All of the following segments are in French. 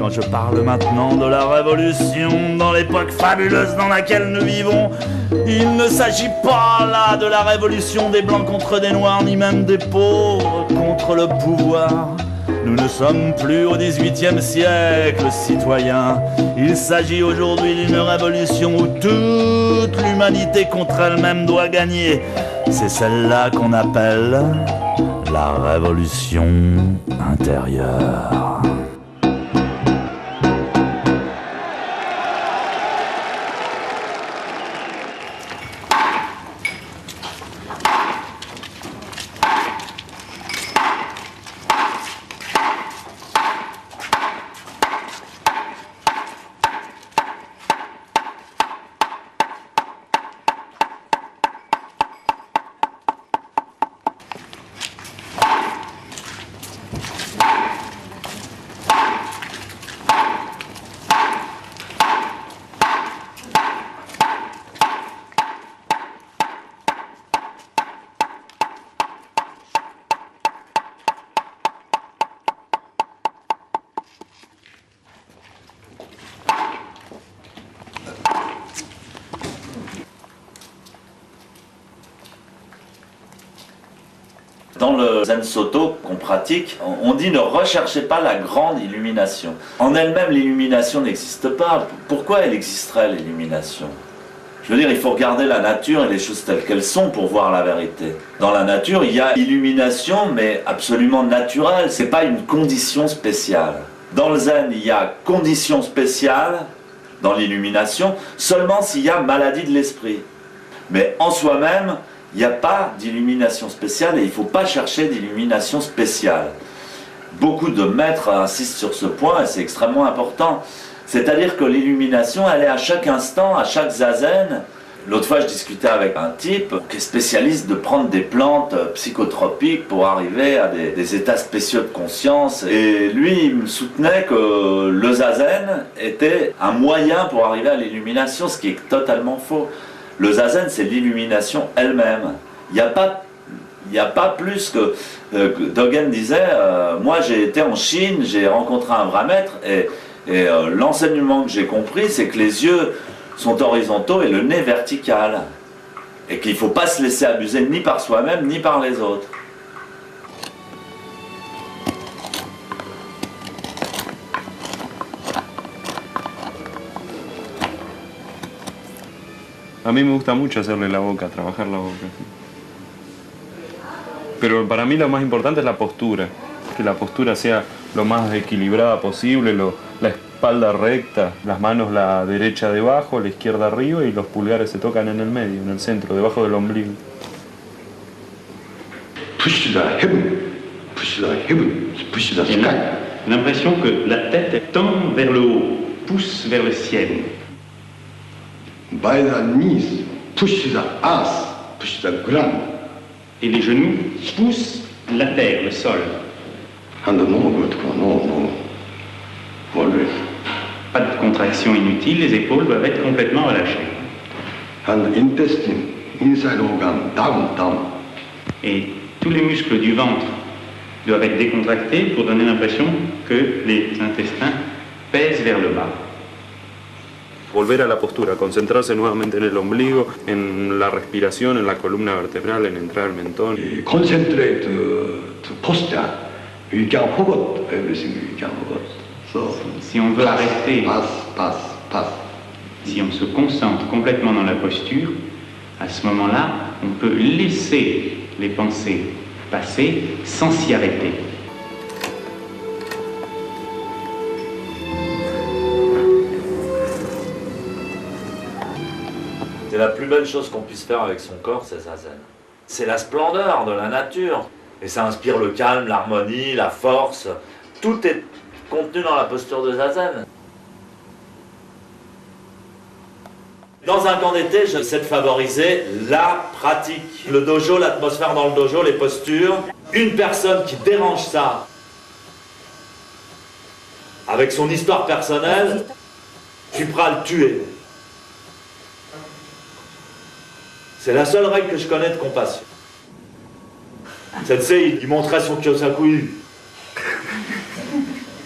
Quand je parle maintenant de la révolution, dans l'époque fabuleuse dans laquelle nous vivons, il ne s'agit pas là de la révolution des blancs contre des noirs, ni même des pauvres contre le pouvoir. Nous ne sommes plus au XVIIIe siècle, citoyens. Il s'agit aujourd'hui d'une révolution où toute l'humanité contre elle-même doit gagner. C'est celle-là qu'on appelle la révolution intérieure. Dans le Zen Soto qu'on pratique, on dit ne recherchez pas la grande illumination. En elle-même, l'illumination n'existe pas. Pourquoi elle existerait, l'illumination ? Je veux dire, il faut regarder la nature et les choses telles qu'elles sont pour voir la vérité. Dans la nature, il y a illumination, mais absolument naturelle. C'est pas une condition spéciale. Dans le Zen, il y a condition spéciale dans l'illumination, seulement s'il y a maladie de l'esprit. Mais en soi-même, il n'y a pas d'illumination spéciale et il ne faut pas chercher d'illumination spéciale. Beaucoup de maîtres insistent sur ce point et c'est extrêmement important. C'est-à-dire que l'illumination, elle est à chaque instant, à chaque zazen. L'autre fois, je discutais avec un type qui est spécialiste de prendre des plantes psychotropiques pour arriver à des états spéciaux de conscience. Et lui, il me soutenait que le zazen était un moyen pour arriver à l'illumination, ce qui est totalement faux. Le zazen, c'est l'illumination elle-même. Il n'y a pas plus que... Dogen disait, moi j'ai été en Chine, j'ai rencontré un vrai maître, et l'enseignement que j'ai compris, c'est que les yeux sont horizontaux et le nez vertical. Et qu'il ne faut pas se laisser abuser ni par soi-même, ni par les autres. A mí me gusta mucho hacerle la boca, trabajar la boca. Pero para mí lo más importante es la postura. Que la postura sea lo más equilibrada posible, la espalda recta, las manos la derecha debajo, la izquierda arriba y los pulgares se tocan en el medio, en el centro, debajo del ombligo. L'impression que la tête tend vers le haut, pousse vers le ciel. By the knees, push the earth, push the ground. Et les genoux poussent la terre, le sol. And no. Pas de contraction inutile, les épaules doivent être complètement relâchées. And intestine, inside organ, down. Et tous les muscles du ventre doivent être décontractés pour donner l'impression que les intestins pèsent vers le bas. Volver a la postura, concentrarse nuevamente en el ombligo, en la respiración, en la columna vertebral, en entrar al mentón. Concentrate to posture. You can forget everything you can forget. So, si on veut arrêter, pass. Si on se concentre complètement dans la posture, à ce moment-là, on peut laisser les pensées passer sans s'y arrêter. C'est la plus belle chose qu'on puisse faire avec son corps, c'est zazen. C'est la splendeur de la nature. Et ça inspire le calme, l'harmonie, la force. Tout est contenu dans la posture de zazen. Dans un camp d'été, j'essaie de favoriser la pratique. Le dojo, l'atmosphère dans le dojo, les postures. Une personne qui dérange ça, avec son histoire personnelle, je suis prêt à le tuer. C'est la seule règle que je connais de compassion. Sensei, il montrait son Kyosaku.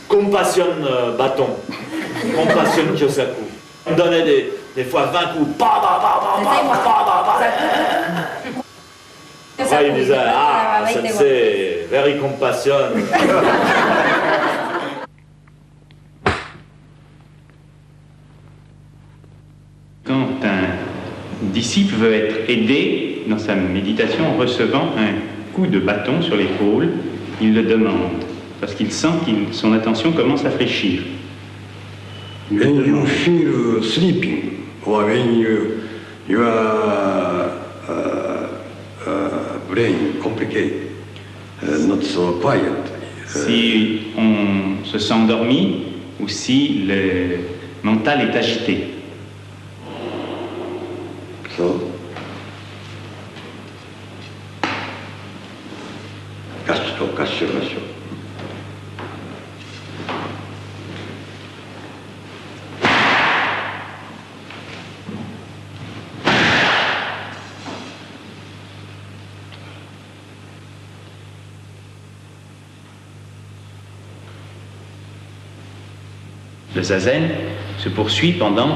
Comme compassion bâton, compassion Kyosaku. On me donnait des fois 20 coups. Après, il disait, ah, sensei, very compassion. Quand un disciple veut être aidé dans sa méditation en recevant un coup de bâton sur l'épaule, il le demande, parce qu'il sent que son attention commence à fléchir. When you feel sleeping, or when your brain complicated, not so quiet. Si on se sent endormi ou si le mental est agité. So, cassio. Le zazen se poursuit pendant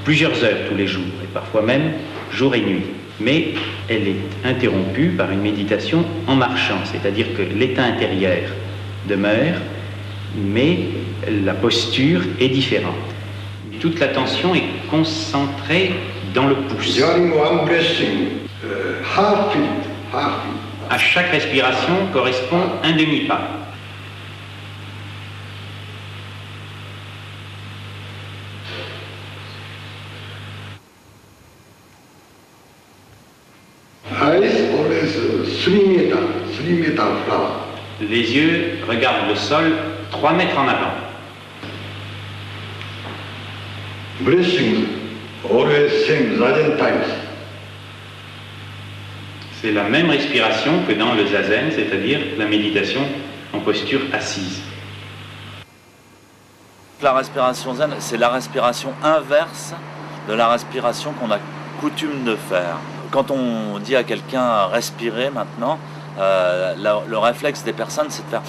plusieurs heures tous les jours, et parfois même jour et nuit. Mais elle est interrompue par une méditation en marchant, c'est-à-dire que l'état intérieur demeure, mais la posture est différente. Toute l'attention est concentrée dans le pouce. During one breathing, half feet. À chaque respiration correspond un demi-pas. Eyes always 3 meter flower. Les yeux regardent le sol 3 mètres en avant. Breathing always same Zazen times. C'est la même respiration que dans le zazen, c'est-à-dire la méditation en posture assise. La respiration zen, c'est la respiration inverse de la respiration qu'on a coutume de faire. Quand on dit à quelqu'un respirer maintenant, le réflexe des personnes, c'est de faire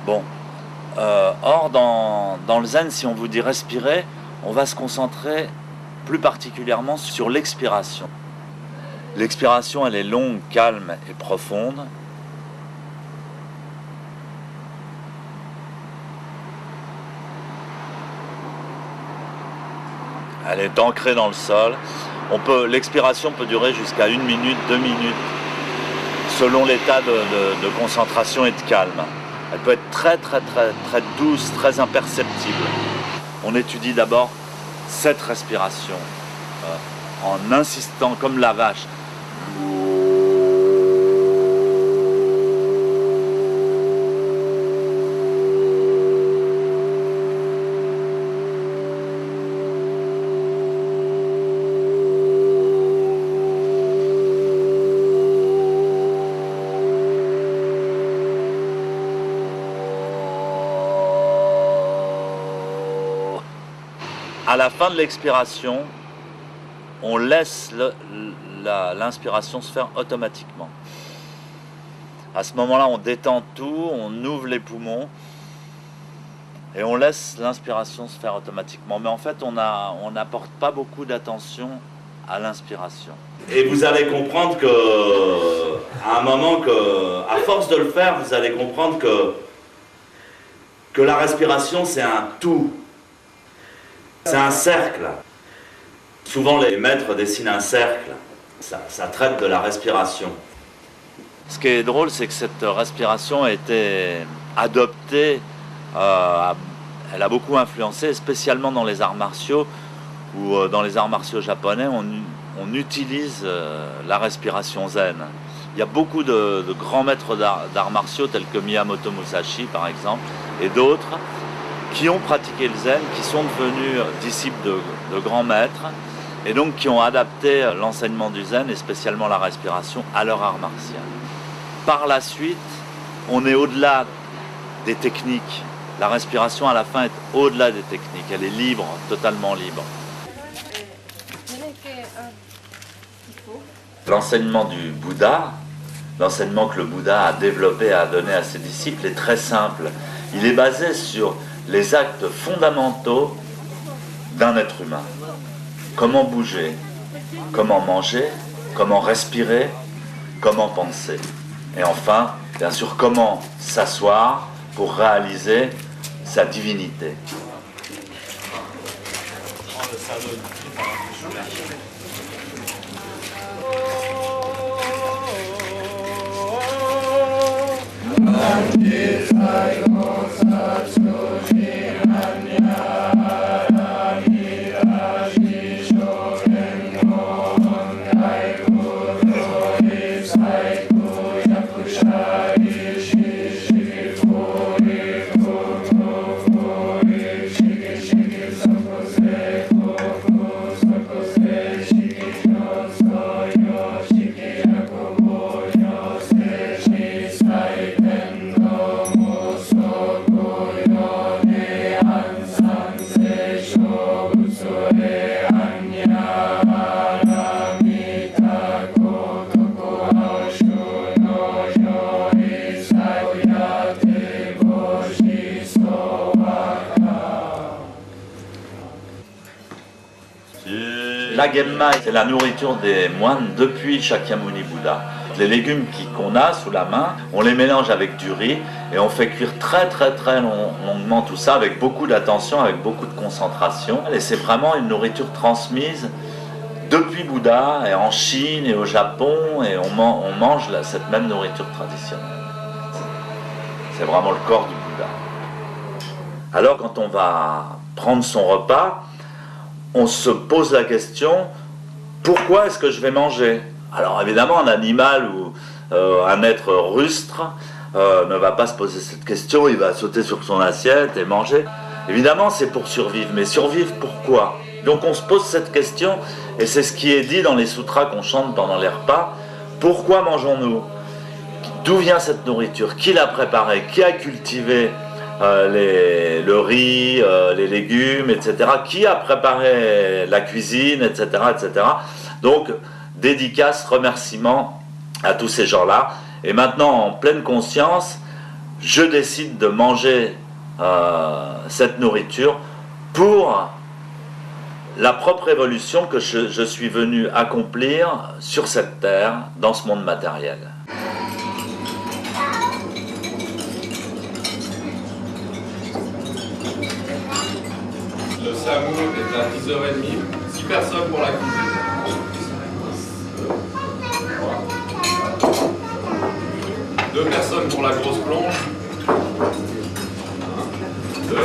bon. Or, dans le zen, si on vous dit respirer, on va se concentrer plus particulièrement sur l'expiration. L'expiration, elle est longue, calme et profonde. Elle est ancrée dans le sol. L'expiration peut durer jusqu'à 1 minute, 2 minutes, selon l'état de concentration et de calme. Elle peut être très douce, très imperceptible. On étudie d'abord cette respiration en insistant comme la vache. À la fin de l'expiration, on laisse l'inspiration se faire automatiquement. À ce moment-là, on détend tout, on ouvre les poumons et on laisse l'inspiration se faire automatiquement. Mais en fait, on n'apporte pas beaucoup d'attention à l'inspiration. Et vous allez comprendre que, à un moment, à force de le faire, vous allez comprendre que la respiration, c'est un tout. C'est un cercle. Souvent les maîtres dessinent un cercle. Ça traite de la respiration. Ce qui est drôle, c'est que cette respiration a été adoptée, elle a beaucoup influencé, spécialement dans les arts martiaux, où dans les arts martiaux japonais, on utilise la respiration zen. Il y a beaucoup de grands maîtres d'arts martiaux, tels que Miyamoto Musashi par exemple, et d'autres, qui ont pratiqué le zen, qui sont devenus disciples de grands maîtres, et donc qui ont adapté l'enseignement du zen, et spécialement la respiration, à leur art martial. Par la suite, on est au-delà des techniques. La respiration, à la fin, est au-delà des techniques. Elle est libre, totalement libre. L'enseignement du Bouddha, l'enseignement que le Bouddha a développé, a donné à ses disciples, est très simple. il est basé sur les actes fondamentaux d'un être humain. Comment bouger, comment manger, comment respirer, comment penser. Et enfin, bien sûr, comment s'asseoir pour réaliser sa divinité. La Genma, c'est la nourriture des moines depuis Shakyamuni Bouddha. Les légumes qu'on a sous la main, on les mélange avec du riz et on fait cuire très longuement tout ça avec beaucoup d'attention, avec beaucoup de concentration. Et c'est vraiment une nourriture transmise depuis Bouddha et en Chine et au Japon, et on mange cette même nourriture traditionnelle. C'est vraiment le corps du Bouddha. Alors quand on va prendre son repas, on se pose la question, pourquoi est-ce que je vais manger? Alors évidemment, un animal ou un être rustre ne va pas se poser cette question, il va sauter sur son assiette et manger. Évidemment, c'est pour survivre, mais survivre pourquoi? Donc on se pose cette question, et c'est ce qui est dit dans les sutras qu'on chante pendant les repas. Pourquoi mangeons-nous? D'où vient cette nourriture? Qui l'a préparée? Qui a cultivé le riz, les légumes, etc. Qui a préparé la cuisine, etc., etc. Donc, dédicace, remerciement à tous ces gens-là. Et maintenant, en pleine conscience, je décide de manger cette nourriture pour la propre évolution que je suis venu accomplir sur cette terre, dans ce monde matériel. Le SAMU est à 10h30, 6 personnes pour la cuisine. 2 personnes pour la grosse plonge. 2.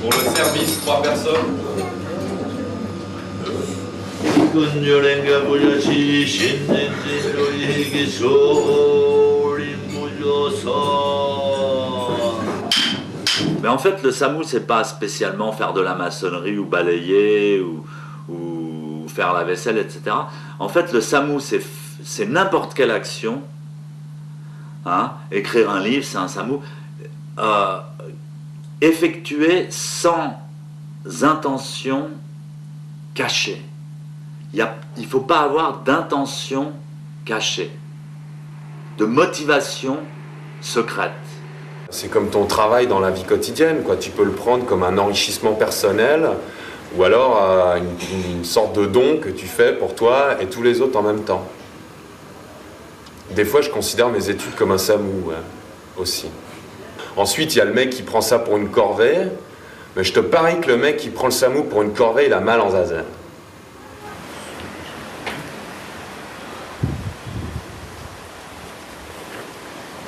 Pour le service, 3 personnes. Mais en fait, le SAMU, c'est pas spécialement faire de la maçonnerie ou balayer ou faire la vaisselle, etc. En fait, le SAMU, c'est n'importe quelle action. Hein, écrire un livre, c'est un SAMU. Effectué sans intention cachée. Il ne faut pas avoir d'intention cachée, de motivation secrète. C'est comme ton travail dans la vie quotidienne, quoi. Tu peux le prendre comme un enrichissement personnel ou alors une sorte de don que tu fais pour toi et tous les autres en même temps. Des fois, je considère mes études comme un SAMU aussi. Ensuite, il y a le mec qui prend ça pour une corvée, mais je te parie que le mec qui prend le SAMU pour une corvée, il a mal en zazen.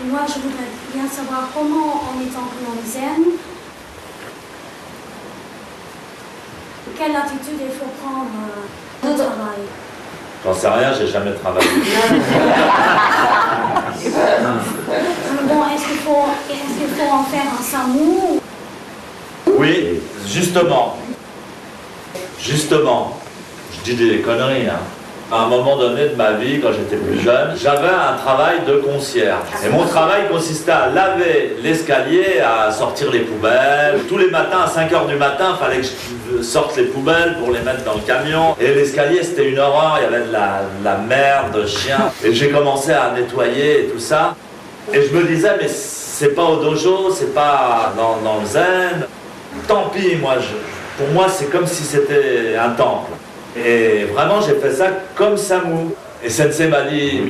Moi, je voudrais bien savoir comment, en étant en zen, quelle attitude il faut prendre au travail. J'en sais rien, j'ai jamais travaillé. Bon, est-ce qu'il faut en faire un SAMU? Oui, justement, je dis des conneries, hein. À un moment donné de ma vie, quand j'étais plus jeune, j'avais un travail de concierge. Et mon travail consistait à laver l'escalier, à sortir les poubelles. Tous les matins, à 5h du matin, il fallait que je sorte les poubelles pour les mettre dans le camion. Et l'escalier, c'était une horreur, il y avait de la merde, de chien. Et j'ai commencé à nettoyer et tout ça. Et je me disais, mais c'est pas au dojo, c'est pas dans le zen. Tant pis, pour moi, c'est comme si c'était un temple. Et vraiment, j'ai fait ça comme Samu. Et Sensei m'a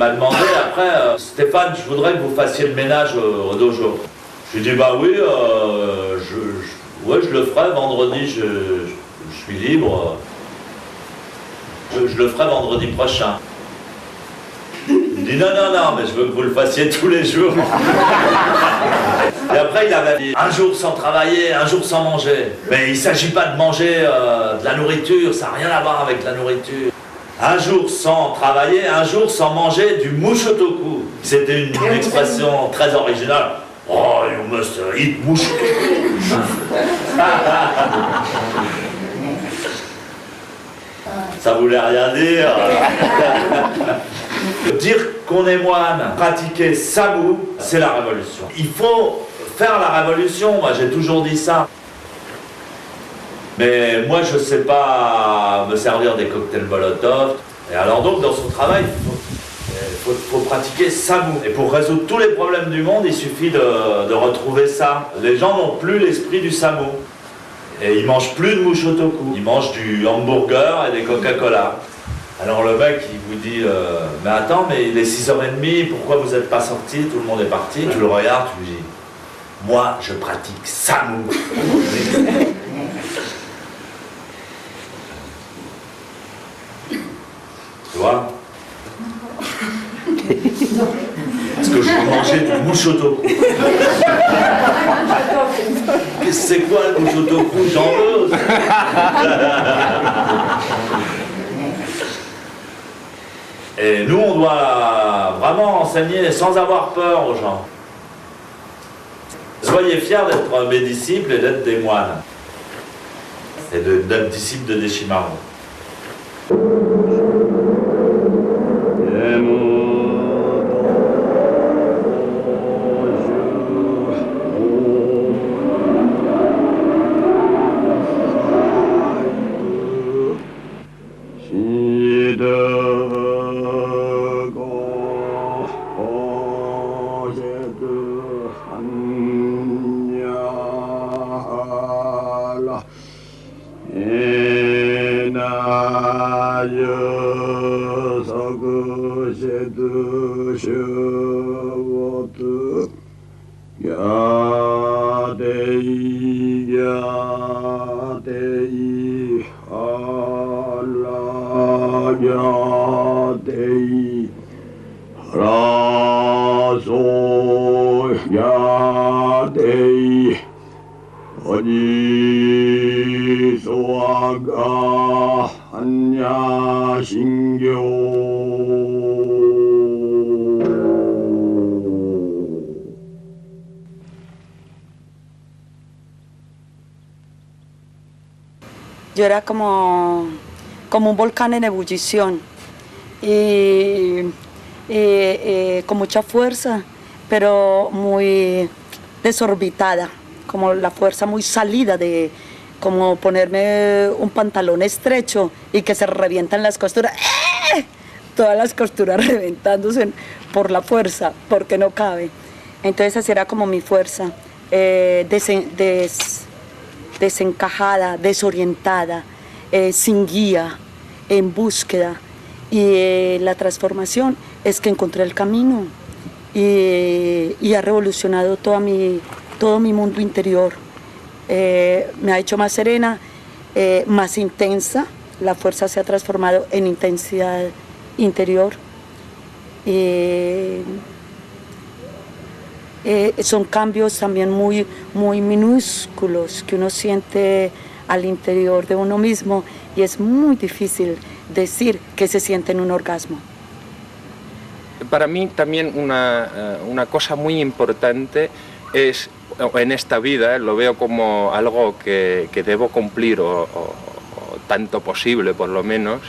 demandé après, Stéphane, je voudrais que vous fassiez le ménage au dojo. Je lui ai dit, bah oui, je le ferai vendredi, je suis libre. Je le ferai vendredi prochain. Il me dit, non, mais je veux que vous le fassiez tous les jours. Et après, il avait dit, un jour sans travailler, un jour sans manger. Mais il ne s'agit pas de manger de la nourriture, ça n'a rien à voir avec la nourriture. Un jour sans travailler, un jour sans manger du mushotoku. C'était une expression très originale. Oh, you must eat mushotoku. Ça voulait rien dire. Dire qu'on est moine, pratiquer Samu, c'est la révolution. Il faut faire la révolution, moi j'ai toujours dit ça. Mais moi je ne sais pas me servir des cocktails Molotov. Et alors donc dans son travail, il faut pratiquer Samu. Et pour résoudre tous les problèmes du monde, il suffit de retrouver ça. Les gens n'ont plus l'esprit du Samu. Et ils mangent plus de mushotoku. Ils mangent du hamburger et des Coca-Cola. Alors le mec il vous dit mais attends, mais il est 6h30, pourquoi vous n'êtes pas sorti? Tout le monde est parti. Tu le regardes, tu lui dis moi je pratique Samu. Tu vois? Parce que je veux manger du mushotoku. C'est quoi le mushotoku? J'en veux. Et nous, on doit vraiment enseigner sans avoir peur aux gens. Soyez fiers d'être mes disciples et d'être des moines. Et d'être disciples de Deshimaru. Yo era como un volcán en ebullición y con mucha fuerza, pero muy desorbitada, como la fuerza muy salida de como ponerme un pantalón estrecho y que se revientan las costuras. Todas las costuras reventándose por la fuerza, porque no cabe. Entonces así era como mi fuerza, desencajada, desorientada, sin guía, en búsqueda. Y la transformación es que encontré el camino y ha revolucionado todo mi mundo interior. Me ha hecho más serena, más intensa. La fuerza se ha transformado en intensidad interior. Son cambios también muy minúsculos que uno siente al interior de uno mismo y es muy difícil decir que se siente en un orgasmo. Para mí también una cosa muy importante es, en esta vida, lo veo como algo que debo cumplir o tanto posible por lo menos,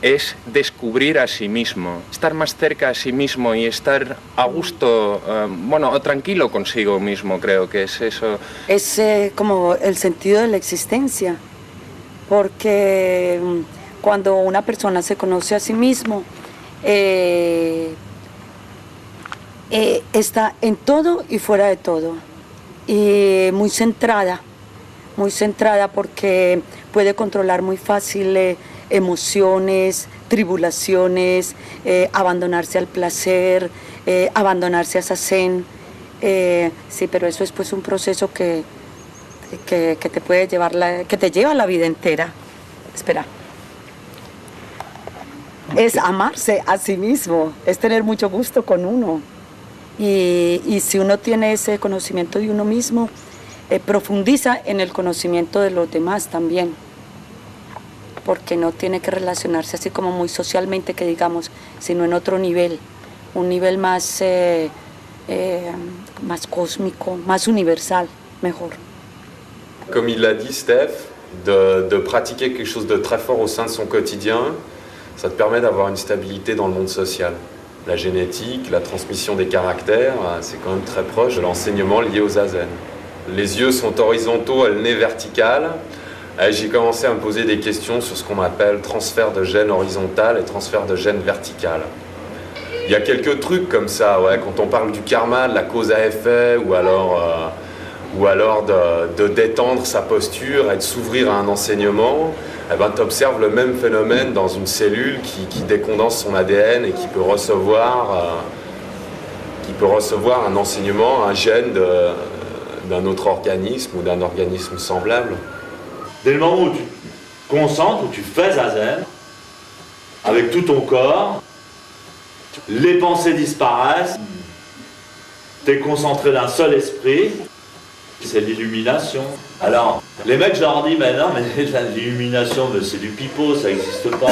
es descubrir a sí mismo, estar más cerca a sí mismo y estar a gusto, o tranquilo consigo mismo, creo que es eso. Es como el sentido de la existencia, porque cuando una persona se conoce a sí mismo, está en todo y fuera de todo. Y muy centrada porque puede controlar muy fácil emociones, tribulaciones, abandonarse al placer, abandonarse a Zazen. Sí, pero eso es pues un proceso que te puede llevar, que te lleva la vida entera. Espera. Es amarse a sí mismo, es tener mucho gusto con uno. Y si uno tiene ese conocimiento de uno mismo, profundiza en el conocimiento de los demás también. Porque no tiene que relacionarse así como muy socialmente, que digamos, sino en otro nivel, un nivel más, más cósmico, más universal, mejor. Comme il l'a dit, Steph, de pratiquer quelque chose de très fort au sein de son quotidien, ça te permet d'avoir une stabilité dans le monde social. La génétique, la transmission des caractères, c'est quand même très proche de l'enseignement lié au zazen. Les yeux sont horizontaux, le nez vertical. J'ai commencé à me poser des questions sur ce qu'on appelle transfert de gènes horizontal et transfert de gènes vertical. Il y a quelques trucs comme ça, ouais, quand on parle du karma, de la cause à effet, ou alors de détendre sa posture et de s'ouvrir à un enseignement. Eh ben, tu observes le même phénomène dans une cellule qui décondense son ADN et qui peut recevoir un enseignement, un gène d'un autre organisme ou d'un organisme semblable. Dès le moment où tu te concentres, où tu fais zazen, avec tout ton corps, les pensées disparaissent, tu es concentré d'un seul esprit, c'est l'illumination. Alors, les mecs, je leur dis, mais non, mais l'illumination, c'est du pipeau, ça n'existe pas.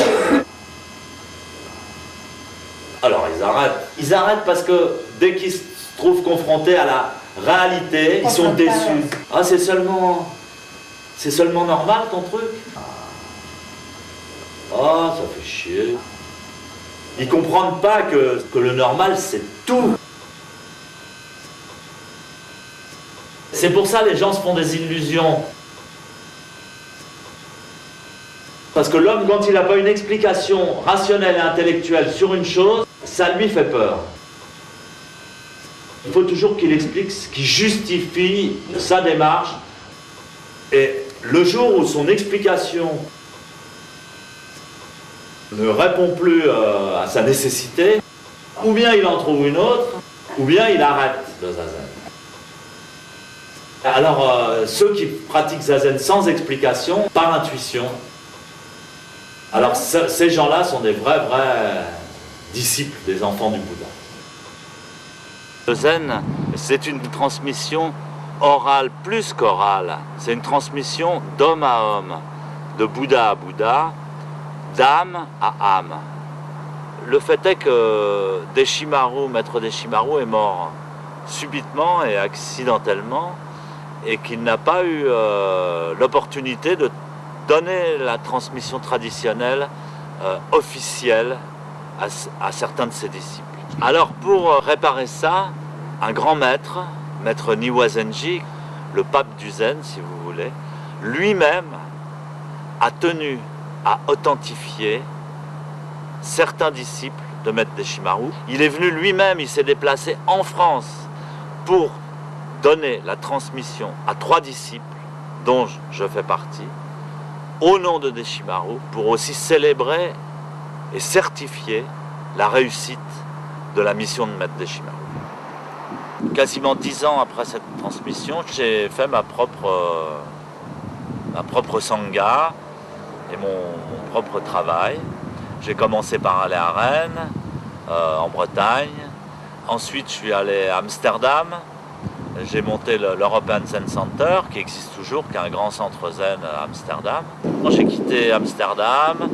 Alors, ils arrêtent. Ils arrêtent parce que dès qu'ils se trouvent confrontés à la réalité, ils sont déçus. Ah, c'est seulement normal ton truc? Ah, ça fait chier. Ils comprennent pas que le normal, c'est tout. C'est pour ça que les gens se font des illusions. Parce que l'homme, quand il n'a pas une explication rationnelle et intellectuelle sur une chose, ça lui fait peur. Il faut toujours qu'il explique ce qui justifie sa démarche. Et le jour où son explication ne répond plus à sa nécessité, ou bien il en trouve une autre, ou bien il arrête le zazen. Alors, ceux qui pratiquent zazen sans explication, par intuition, alors ces gens-là sont des vrais disciples des enfants du Bouddha. Le zen, c'est une transmission orale plus qu'orale. C'est une transmission d'homme à homme, de Bouddha à Bouddha, d'âme à âme. Le fait est que Maître Deshimaru est mort subitement et accidentellement, et qu'il n'a pas eu l'opportunité de donner la transmission traditionnelle officielle à certains de ses disciples. Alors pour réparer ça, un grand maître, Maître Niwa-Zenji, le pape du Zen si vous voulez, lui-même a tenu à authentifier certains disciples de Maître Deshimaru. Il est venu lui-même, il s'est déplacé en France pour donner la transmission à 3 disciples, dont je fais partie, au nom de Deshimaru, pour aussi célébrer et certifier la réussite de la mission de Maître Deshimaru. Quasiment 10 ans après cette transmission, j'ai fait ma propre sangha et mon propre travail. J'ai commencé par aller à Rennes, en Bretagne. Ensuite, je suis allé à Amsterdam. J'ai monté l'European Zen Center, qui existe toujours, qui est un grand centre zen à Amsterdam. Quand j'ai quitté Amsterdam,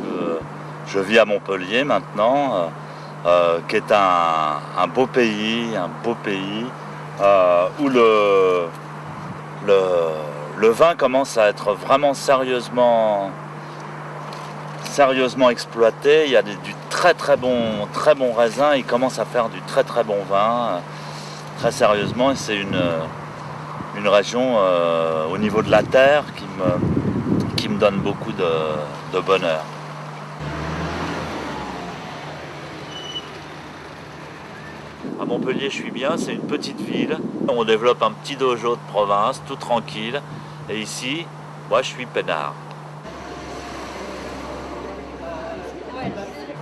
je vis à Montpellier maintenant, qui est un beau pays, où le vin commence à être vraiment sérieusement exploité. Il y a du très bon raisin, il commence à faire du très bon vin. Très sérieusement, et c'est une région au niveau de la terre qui me donne beaucoup de bonheur. À Montpellier, je suis bien, c'est une petite ville. On développe un petit dojo de province, tout tranquille. Et ici, moi, je suis peinard.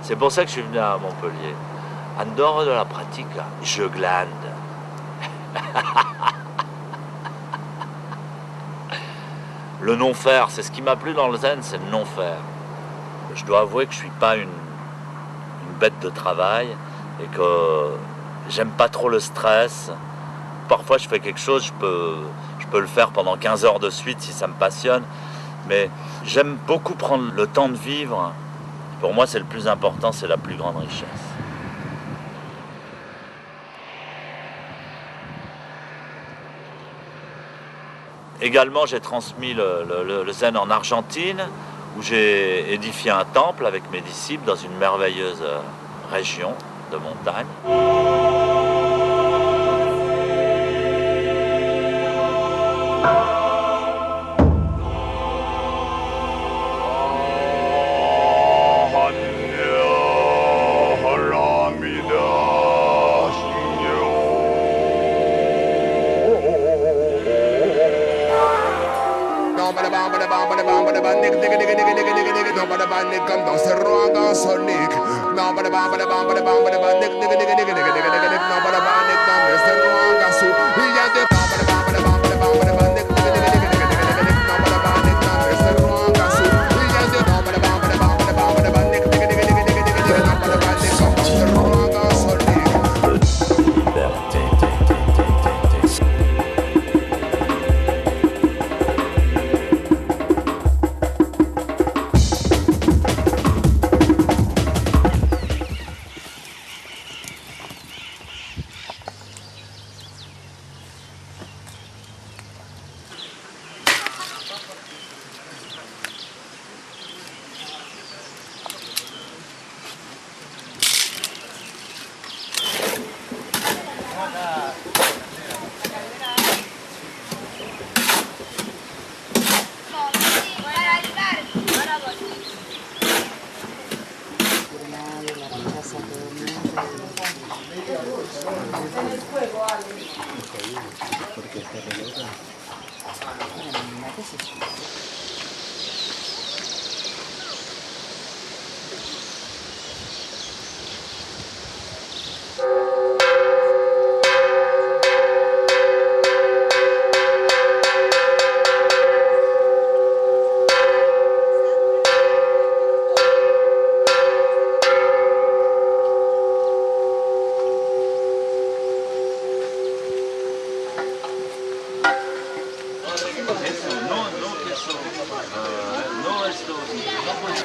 C'est pour ça que je suis venu à Montpellier. En dehors de la pratique, je glande. Le non-faire, c'est ce qui m'a plu dans le zen, c'est le non-faire. Je dois avouer que je ne suis pas une bête de travail et que j'aime pas trop le stress. Parfois je fais quelque chose, je peux le faire pendant 15 heures de suite si ça me passionne, mais j'aime beaucoup prendre le temps de vivre. Pour moi c'est le plus important, c'est la plus grande richesse. Également, j'ai transmis le zen en Argentine, où j'ai édifié un temple avec mes disciples dans une merveilleuse région de montagne.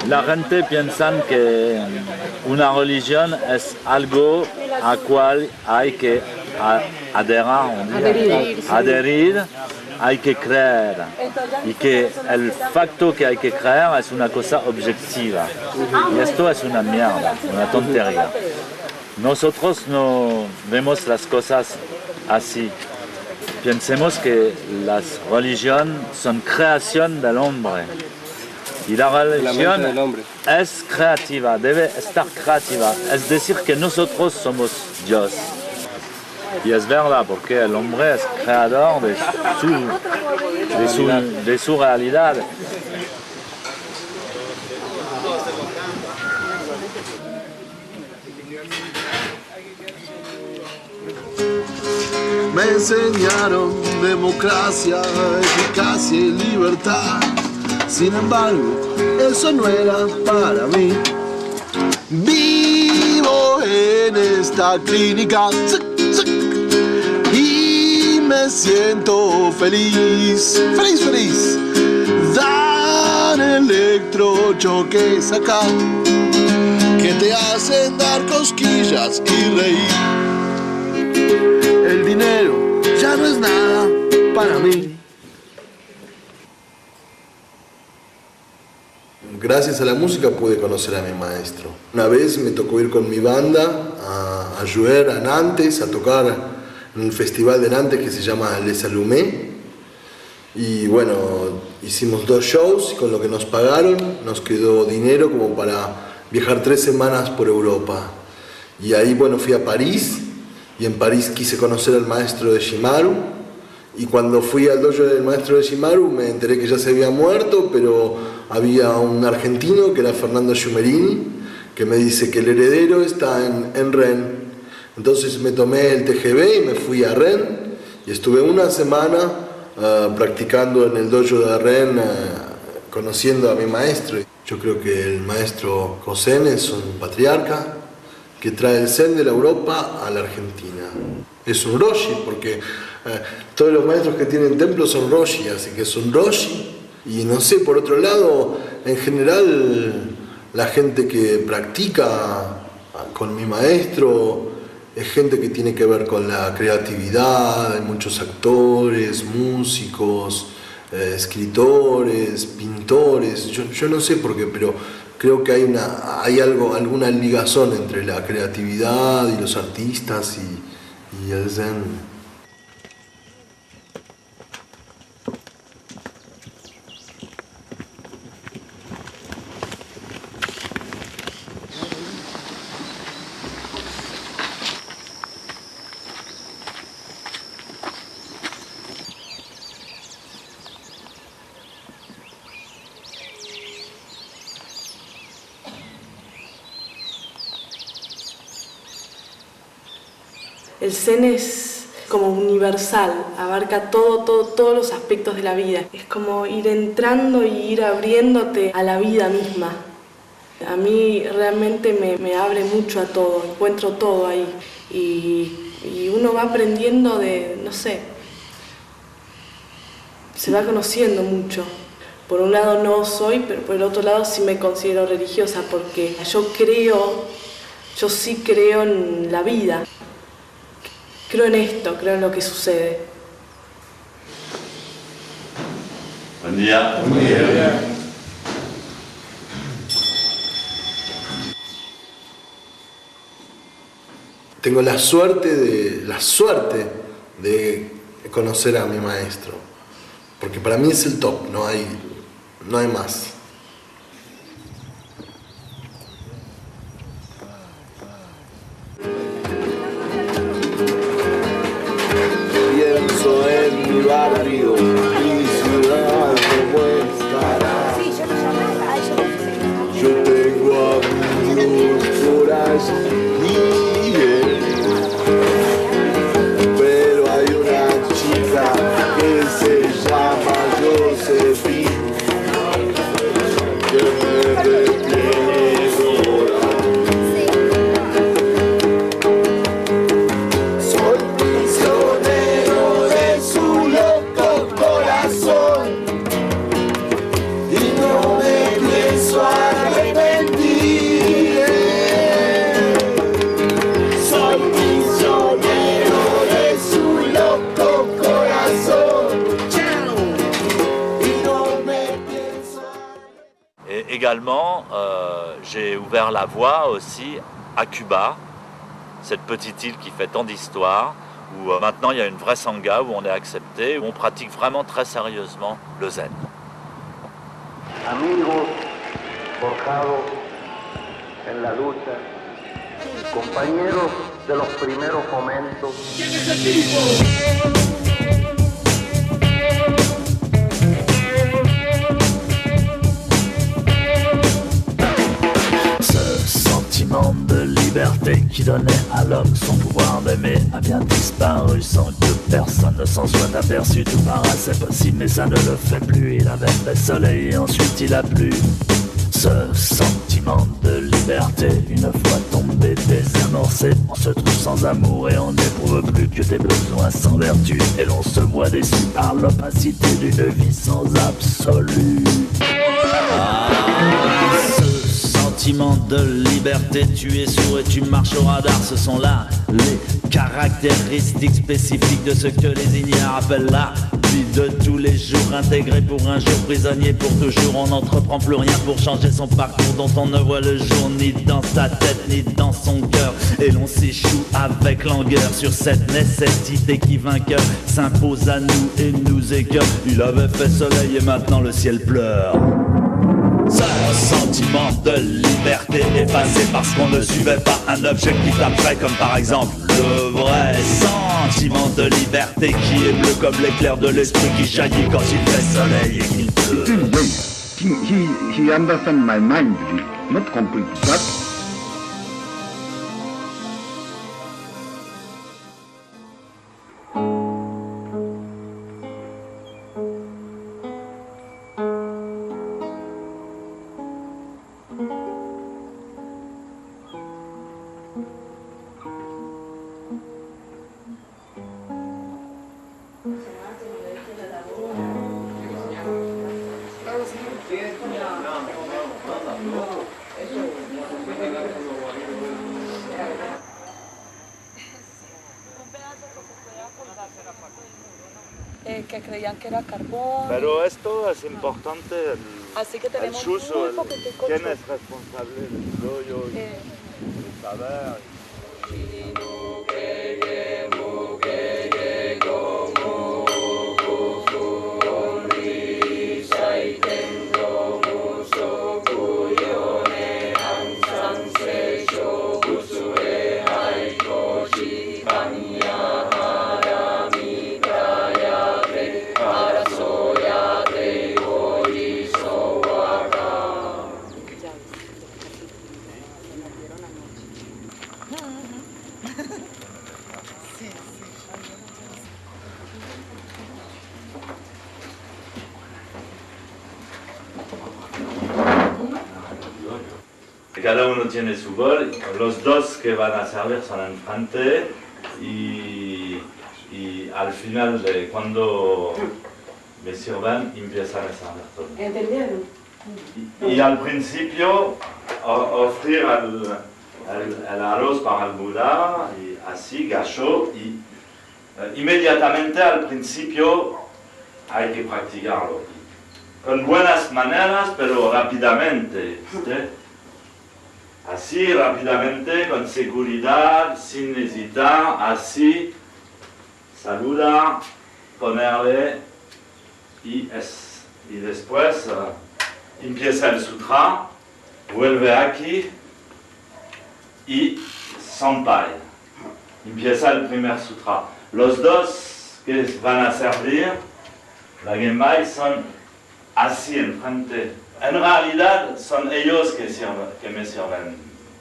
La gente piensan que una religión es algo a cual hay que adherir, hay que creer, y que el facto que hay que creer es una cosa objetiva. Y esto es una mierda, una tontería. Nosotros no vemos las cosas así. Pensemos que las religiones son creación del hombre. Y la religión es creativa, debe estar creativa. Es decir, que nosotros somos Dios. Y es verdad, porque el hombre es creador de su realidad. Me enseñaron democracia, eficacia y libertad. Sin embargo, eso no era para mí. Vivo en esta clínica y me siento feliz, feliz. Dan electrochoques acá que te hacen dar cosquillas y reír. El dinero ya no es nada para mí. Gracias a la música pude conocer a mi maestro. Una vez me tocó ir con mi banda a Jouer a Nantes, a tocar en un festival de Nantes que se llama Les Allumés. Y bueno, hicimos 2 shows y con lo que nos pagaron nos quedó dinero como para viajar 3 semanas por Europa. Y ahí bueno, fui a París y en París quise conocer al maestro de Shimaru, y cuando fui al dojo del maestro de Shimaru me enteré que ya se había muerto, pero había un argentino que era Fernando Schumerini, que me dice que el heredero está en Rennes. Entonces me tomé el TGV y me fui a Rennes, y estuve una semana practicando en el dojo de Rennes, conociendo a mi maestro. Yo creo que el maestro Kosen es un patriarca que trae el zen de la Europa a la Argentina. Es un Roshi, porque todos los maestros que tienen templos son Roshi, así que es un Roshi. Y no sé, por otro lado, en general, la gente que practica con mi maestro es gente que tiene que ver con la creatividad. Hay muchos actores, músicos, escritores, pintores. Yo no sé por qué, pero creo que hay alguna ligazón entre la creatividad y los artistas y el zen. El zen es como universal, abarca todos los aspectos de la vida. Es como ir entrando y ir abriéndote a la vida misma. A mí realmente me abre mucho a todo, encuentro todo ahí. Y uno va aprendiendo no sé, se va conociendo mucho. Por un lado no soy, pero por el otro lado sí me considero religiosa, porque yo sí creo en la vida. Creo en esto, creo en lo que sucede. Buen día. Buen día. Tengo la suerte de conocer a mi maestro, porque para mí es el top, no hay más. Pienso en mi barrio, mi ciudad, cómo estará. Yo tengo amigos por allí, pero hay una chica que se llama Josephine, que me detiene sola. Soy prisionero de su loco corazón y no me pienso arrepentir. Soy prisionero de su loco corazón y no me pienso arrepentir. Et également, j'ai ouvert la voie aussi à Cuba, cette petite île qui fait tant d'histoire, où maintenant il y a une vraie sangha, où on est accepté, où on pratique vraiment très sérieusement le zen. Amigos forjados en la lucha, compañeros de los primeros momentos. ¿Quién es el tipo? De liberté qui donnait à l'homme son pouvoir d'aimer a bien disparu sans que personne ne s'en soit aperçu. Tout paraissait possible mais ça ne le fait plus. Il avait fait soleil et ensuite il a plu. Ce sentiment de liberté, une fois tombé désamorcé, on se trouve sans amour et on n'éprouve plus que des besoins sans vertu. Et l'on se voit déçu par l'opacité d'une vie sans absolu. Sentiment de liberté, tu es sourd et tu marches au radar, ce sont là les caractéristiques spécifiques de ce que les ignares appellent la vie de tous les jours, intégré pour un jour, prisonnier pour toujours. On n'entreprend plus rien pour changer son parcours dont on ne voit le jour ni dans sa tête ni dans son cœur, et l'on s'échoue avec langueur sur cette nécessité qui vainqueur s'impose à nous et nous écœure. Il avait fait soleil et maintenant le ciel pleure. sentiment de liberté effacé parce qu'on ne suivait pas un objectif après, comme par exemple le vrai sentiment de liberté qui est bleu comme l'éclair de l'esprit qui jaillit quand il fait soleil et qu'il pleut. He understand my mind, not complete, but Que creían que era carbón. Pero esto es importante, Así que tenemos el uso, muy poquitico. quién es responsable del rollo y el saber. Cada uno tiene su bol, los dos que van a servir son enfrente y al final de cuando me sirven empiezan a servir todo. ¿Entendieron? Y al principio ofrecer el arroz para el Buda y así gacho y inmediatamente al principio hay que practicarlo con buenas maneras pero rápidamente, ¿sí? Así rápidamente, con seguridad, sin hesitar, así, saluda, ponerle y después empieza el sutra, vuelve aquí y sampai. Empieza el primer sutra. Los dos que van a servir, la Genmai, son así enfrente. En realidad son ellos que me sirven,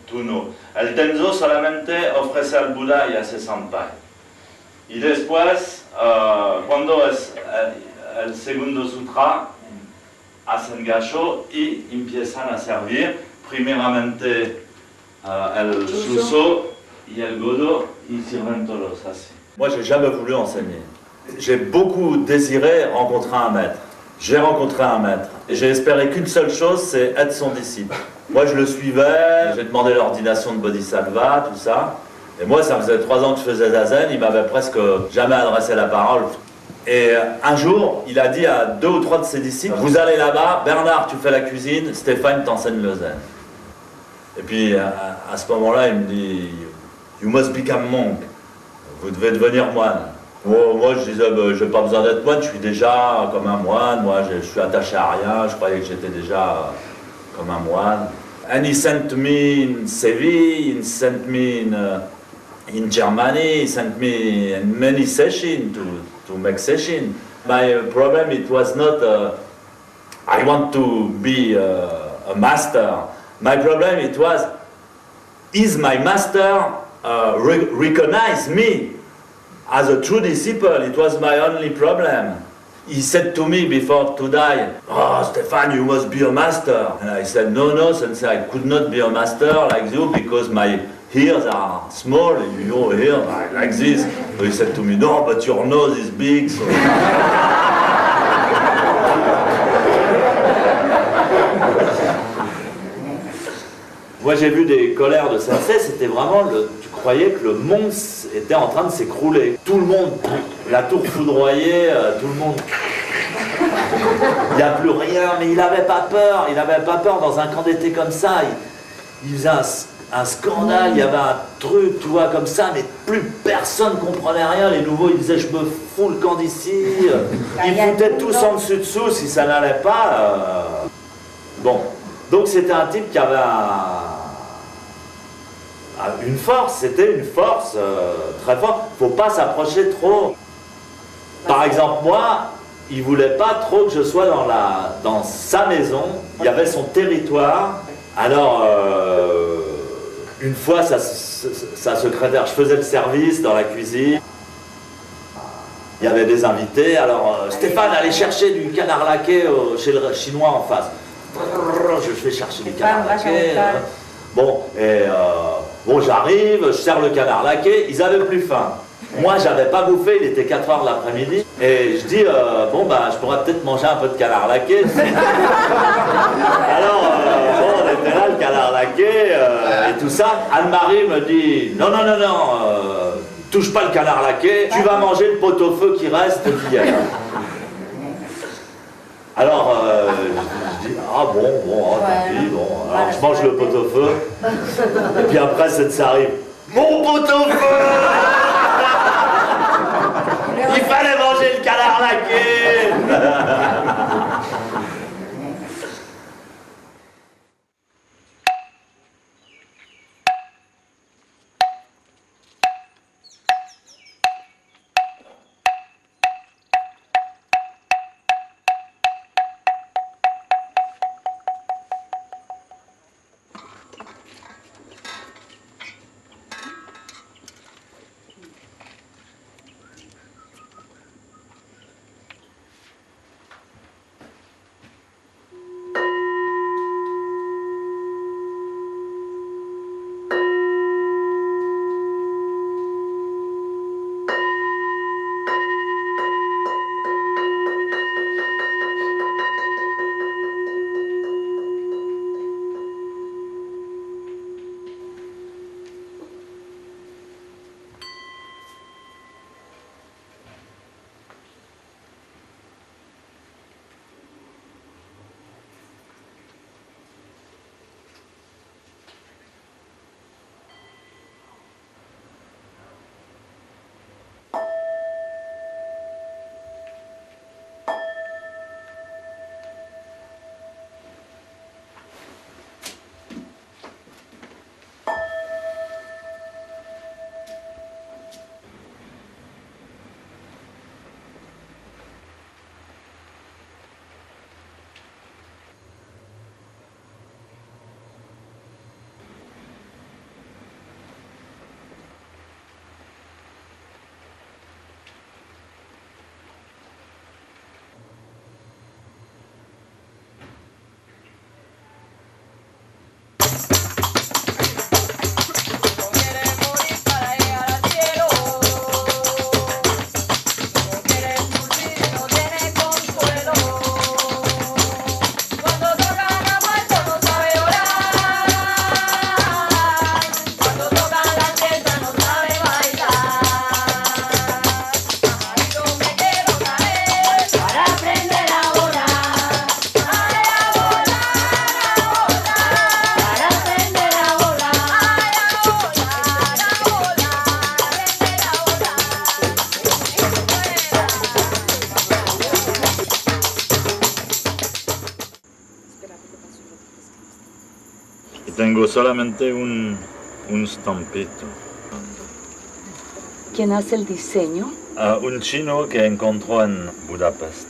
tú no. El Tenzo solamente ofrece al Buda y hace sampai. Y después, cuando es el segundo sutra, hacen gacho y empiezan a servir primeramente el Suso y el Godo y sirven todos así. Moi, j'ai jamais voulu enseigner. J'ai beaucoup désiré rencontrer un maître. J'ai rencontré un maître et j'ai espéré qu'une seule chose, c'est être son disciple. Moi je le suivais, j'ai demandé l'ordination de Bodhisattva, tout ça. Et moi ça faisait 3 ans que je faisais Zazen, il m'avait presque jamais adressé la parole. Et un jour, il a dit à 2 ou 3 de ses disciples, vous allez là-bas, Bernard tu fais la cuisine, Stéphane t'enseigne le Zen. Et puis à ce moment-là, il me dit, you must become monk, vous devez devenir moine. Moi je disais, je n'ai pas besoin d'être moine, je suis déjà comme un moine, moi je suis attaché à rien, je croyais que j'étais déjà comme un moine. And he sent me in Sevi, he sent me in Germany, he sent me in many sessions to make sessions. My problem it was not, I want to be a master. My problem it was, is my master recognize me as a true disciple? It was my only problem. He said to me before to die, oh Stéphane, you must be a master. And I said, no, sensei, I could not be a master like you because my ears are small, your ears are like this. So he said to me, no, but your nose is big. So. Moi j'ai vu des colères de sensei, c'était vraiment tu croyais que le monde était en train de s'écrouler. Tout le monde, la tour foudroyée, tout le monde. Il n'y a plus rien, mais il n'avait pas peur dans un camp d'été comme ça. Il faisait un scandale, il y avait un truc, tu vois, comme ça, mais plus personne ne comprenait rien. Les nouveaux, ils disaient, je me fous le camp d'ici. Ils foutaient tous en dessous si ça n'allait pas. Bon. Donc c'était un type qui avait une force, c'était une force très forte. Faut pas s'approcher trop. Par exemple, moi, il voulait pas trop que je sois dans sa maison. Il y avait son territoire. Alors, une fois, sa secrétaire, je faisais le service dans la cuisine. Il y avait des invités. Alors, Stéphane, allez chercher du canard laqué chez le chinois en face. Je fais chercher du canard laqué. Bon, bon, j'arrive, je sers le canard laqué, ils avaient plus faim. Moi, j'avais pas bouffé, il était 4h de l'après-midi, et je dis, bon, bah, je pourrais peut-être manger un peu de canard laqué. Alors, bon, on était là, le canard laqué, et tout ça. Anne-Marie me dit, non, non, non, non, touche pas le canard laqué, tu vas manger le pot-au-feu qui reste d'hier. Alors, je dis, ah bon, tant pis, bon. Alors, je mange le pot-au-feu. Et puis après, ça arrive. Mon pot-au-feu! Il fallait manger le canard laqué! Tengo solamente un stampito. ¿Quién hace el diseño? Un chino que encontró en Budapest.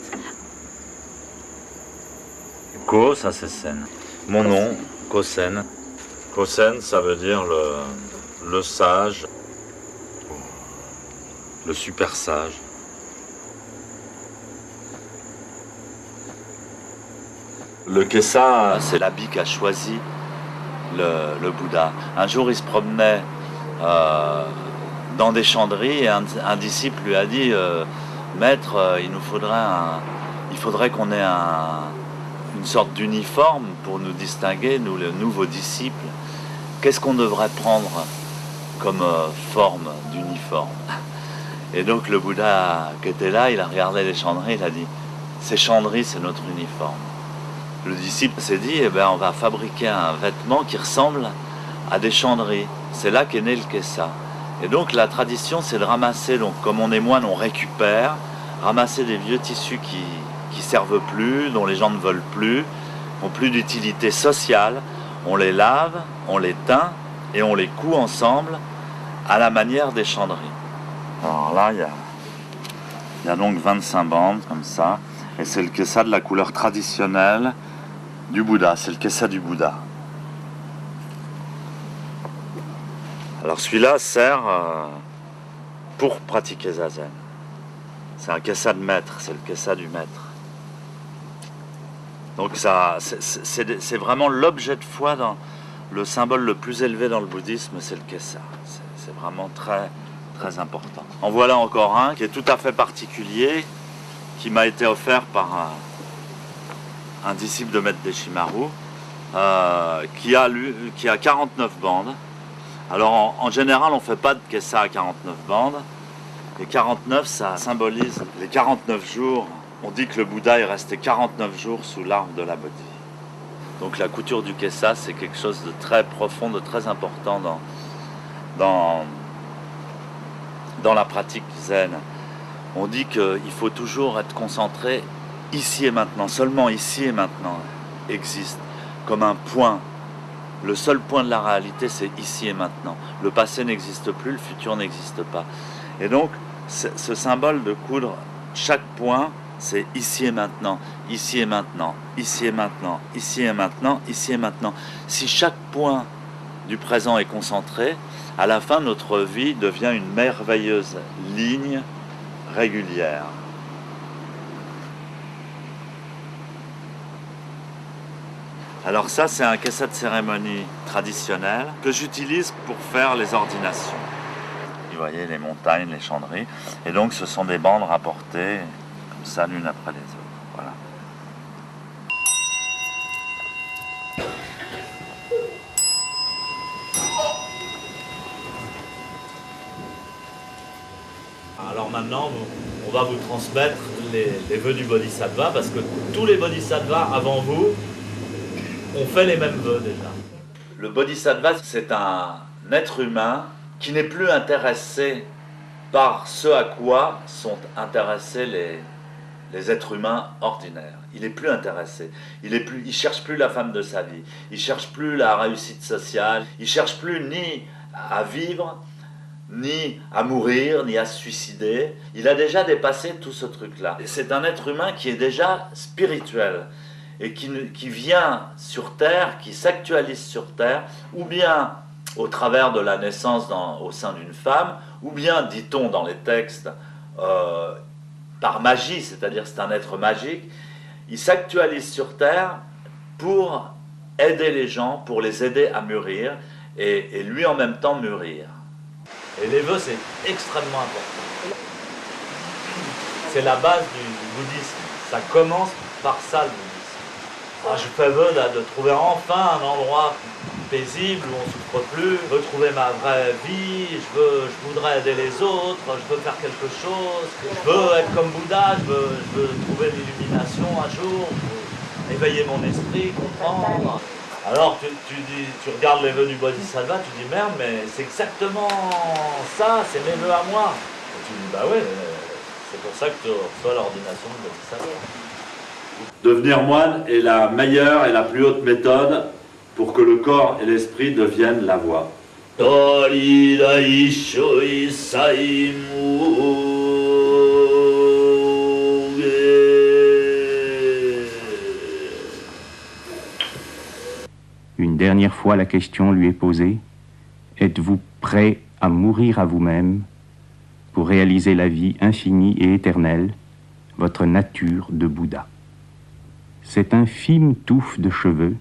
Ko, ça c'est Sen. Mon nom, Kosen. Kosen, ça veut dire le sage, le super sage. Le Kessa, c'est l'habit qu'a choisi le Bouddha. Un jour, il se promenait dans des chanderies et un disciple lui a dit Maître, il faudrait qu'on ait une sorte d'uniforme pour nous distinguer, nous, les nouveaux disciples. Qu'est-ce qu'on devrait prendre comme forme d'uniforme? Et donc le Bouddha qui était là, il a regardé les chanderies, il a dit ces chanderies, c'est notre uniforme. Le disciple s'est dit, eh ben, on va fabriquer un vêtement qui ressemble à des chanderies. C'est là qu'est né le Kessa. Et donc la tradition, c'est de ramasser, donc, comme on est moine, on récupère, ramasser des vieux tissus qui servent plus, dont les gens ne veulent plus, n'ont plus d'utilité sociale, on les lave, on les teint et on les coud ensemble à la manière des chandries. Alors là, il y a donc 25 bandes comme ça, et c'est le kessa de la couleur traditionnelle du Bouddha, c'est le kessa du Bouddha. Alors celui-là sert pour pratiquer zazen. C'est un kessa de maître, c'est le kessa du maître. Donc ça, c'est vraiment l'objet de foi, dans le symbole le plus élevé dans le bouddhisme, c'est le kessa. C'est vraiment très, très important. En voilà encore un qui est tout à fait particulier, qui m'a été offert par un disciple de Maître Deshimaru, qui a 49 bandes. Alors en général, on ne fait pas de kessa à 49 bandes. Les 49, ça symbolise les 49 jours. On dit que le Bouddha est resté 49 jours sous l'arbre de la Bodhi. Donc la couture du kessa, c'est quelque chose de très profond, de très important dans la pratique zen. On dit qu'il faut toujours être concentré ici et maintenant. Seulement ici et maintenant existe comme un point. Le seul point de la réalité, c'est ici et maintenant. Le passé n'existe plus, le futur n'existe pas. Et donc, ce symbole de coudre, chaque point, c'est ici et maintenant, ici et maintenant, ici et maintenant, ici et maintenant, ici et maintenant. Si chaque point du présent est concentré, à la fin, notre vie devient une merveilleuse ligne régulière. Alors ça, c'est un kessa de cérémonie traditionnel que j'utilise pour faire les ordinations. Vous voyez les montagnes, les chandries. Et donc, ce sont des bandes rapportées comme ça, l'une après les autres. Voilà. Alors maintenant, on va vous transmettre les vœux du Bodhisattva, parce que tous les Bodhisattvas avant vous ont fait les mêmes vœux déjà. Le Bodhisattva, c'est un être humain qui n'est plus intéressé par ce à quoi sont intéressés les êtres humains ordinaires. Il n'est plus intéressé. Il cherche plus la femme de sa vie. Il cherche plus la réussite sociale. Il cherche plus ni à vivre, ni à mourir, ni à se suicider. Il a déjà dépassé tout ce truc-là. C'est un être humain qui est déjà spirituel et qui vient sur Terre, qui s'actualise sur Terre, ou bien au travers de la naissance au sein d'une femme, ou bien, dit-on dans les textes, par magie, c'est-à-dire c'est un être magique. Il s'actualise sur Terre pour aider les gens, pour les aider à mûrir, et lui en même temps mûrir. Et les vœux, c'est extrêmement important. C'est la base du bouddhisme. Ça commence par ça, le bouddhisme. Je fais vœu de trouver enfin un endroit paisible où on ne souffre plus, je veux trouver ma vraie vie, je voudrais aider les autres, je veux faire quelque chose, je veux être comme Bouddha, je veux trouver l'illumination un jour, éveiller mon esprit, comprendre. Alors tu regardes les vœux du Bodhisattva, tu dis merde, mais c'est exactement ça, c'est mes vœux à moi. Et tu dis bah ouais, c'est pour ça que tu reçois l'ordination du Bodhisattva. Devenir moine est la meilleure et la plus haute méthode pour que le corps et l'esprit deviennent la voie. Une dernière fois, la question lui est posée. Êtes-vous prêt à mourir à vous-même pour réaliser la vie infinie et éternelle, votre nature de Bouddha? Cette infime touffe de cheveux,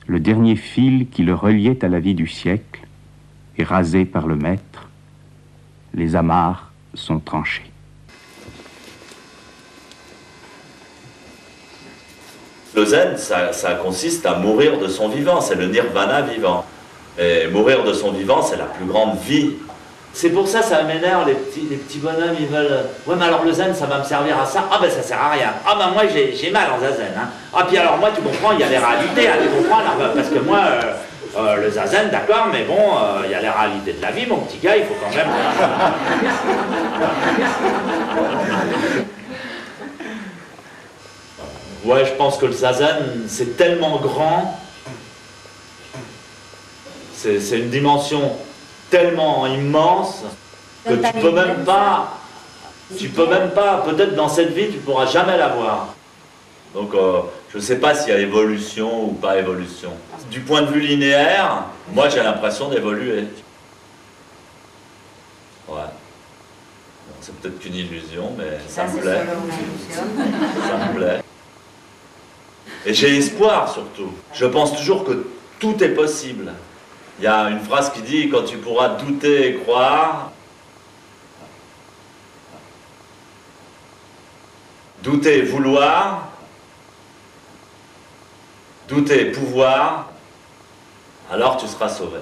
le dernier fil qui le reliait à la vie du siècle, est rasé par le maître. Les amarres sont tranchées. Le zen, ça consiste à mourir de son vivant, c'est le nirvana vivant. Et mourir de son vivant, c'est la plus grande vie. C'est pour ça m'énerve, les petits bonhommes, ils veulent... Ouais, mais alors le zen, ça va me servir à ça. Ah ben ça sert à rien. Ah ben moi j'ai mal en zazen. Hein. Ah puis alors moi, tu comprends, il y a les réalités, hein, tu comprends, alors, parce que moi, le zazen, d'accord, mais bon, il y a les réalités de la vie, mon petit gars, il faut quand même... Ouais, je pense que le zazen, c'est tellement grand, c'est une dimension tellement immense que tu peux même pas, peut-être dans cette vie, tu pourras jamais l'avoir. Donc je ne sais pas s'il y a évolution ou pas évolution. Du point de vue linéaire, moi j'ai l'impression d'évoluer. Ouais. Bon, c'est peut-être qu'une illusion, mais ça me plaît. Ça me plaît. Et j'ai espoir surtout. Je pense toujours que tout est possible. Il y a une phrase qui dit « Quand tu pourras douter et croire », douter et vouloir, douter et pouvoir, alors tu seras sauvé.